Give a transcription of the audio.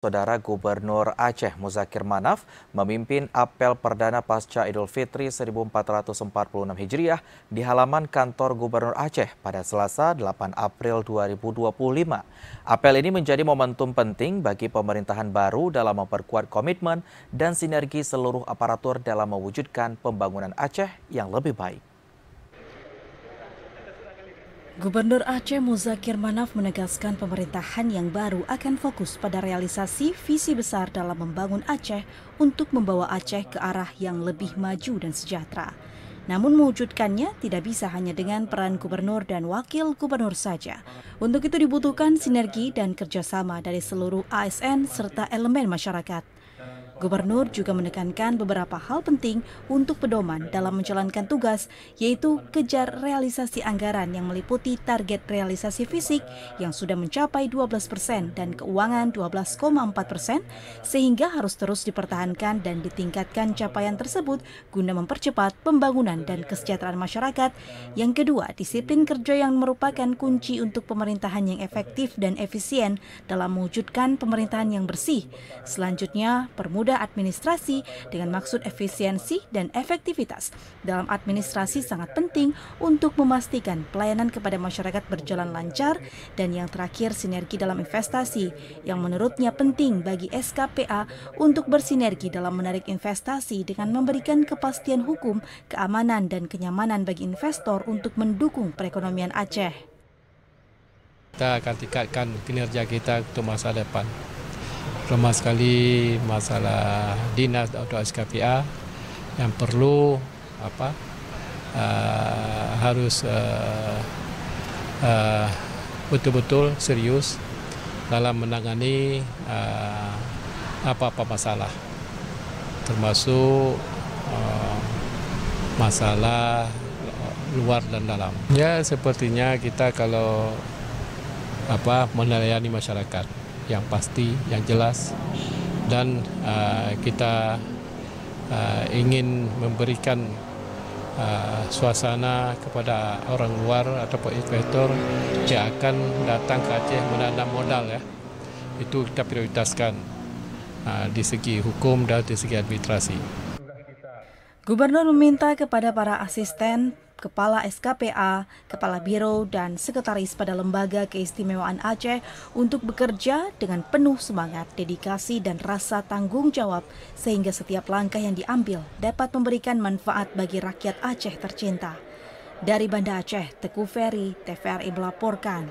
Saudara Gubernur Aceh Muzakir Manaf memimpin apel perdana pasca Idul Fitri 1446 Hijriah di halaman kantor Gubernur Aceh pada Selasa 8 April 2025. Apel ini menjadi momentum penting bagi pemerintahan baru dalam memperkuat komitmen dan sinergi seluruh aparatur dalam mewujudkan pembangunan Aceh yang lebih baik. Gubernur Aceh Muzakir Manaf menegaskan pemerintahan yang baru akan fokus pada realisasi visi besar dalam membangun Aceh untuk membawa Aceh ke arah yang lebih maju dan sejahtera. Namun mewujudkannya tidak bisa hanya dengan peran gubernur dan wakil gubernur saja. Untuk itu dibutuhkan sinergi dan kerjasama dari seluruh ASN serta elemen masyarakat. Gubernur juga menekankan beberapa hal penting untuk pedoman dalam menjalankan tugas, yaitu kejar realisasi anggaran yang meliputi target realisasi fisik yang sudah mencapai 12% dan keuangan 12,4%, sehingga harus terus dipertahankan dan ditingkatkan capaian tersebut guna mempercepat pembangunan dan kesejahteraan masyarakat. Yang kedua, disiplin kerja yang merupakan kunci untuk pemerintahan yang efektif dan efisien dalam mewujudkan pemerintahan yang bersih. Selanjutnya, permudah administrasi dengan maksud efisiensi dan efektivitas. Dalam administrasi sangat penting untuk memastikan pelayanan kepada masyarakat berjalan lancar, dan yang terakhir sinergi dalam investasi yang menurutnya penting bagi SKPA untuk bersinergi dalam menarik investasi dengan memberikan kepastian hukum, keamanan dan kenyamanan bagi investor untuk mendukung perekonomian Aceh. Kita akan tingkatkan kinerja kita untuk masa depan. Pertama sekali masalah dinas atau SKPA yang perlu harus betul-betul serius dalam menangani apa-apa masalah, termasuk masalah luar dan dalam. Ya, sepertinya kita kalau melayani masyarakat yang pasti, yang jelas, dan kita ingin memberikan suasana kepada orang luar ataupun investor yang akan datang ke Aceh menanam modal, ya. Itu kita prioritaskan di segi hukum dan di segi administrasi. Gubernur meminta kepada para asisten, kepala SKPA, kepala biro, dan sekretaris pada Lembaga Keistimewaan Aceh untuk bekerja dengan penuh semangat, dedikasi, dan rasa tanggung jawab sehingga setiap langkah yang diambil dapat memberikan manfaat bagi rakyat Aceh tercinta. Dari Banda Aceh, Teguh Ferry, TVRI melaporkan.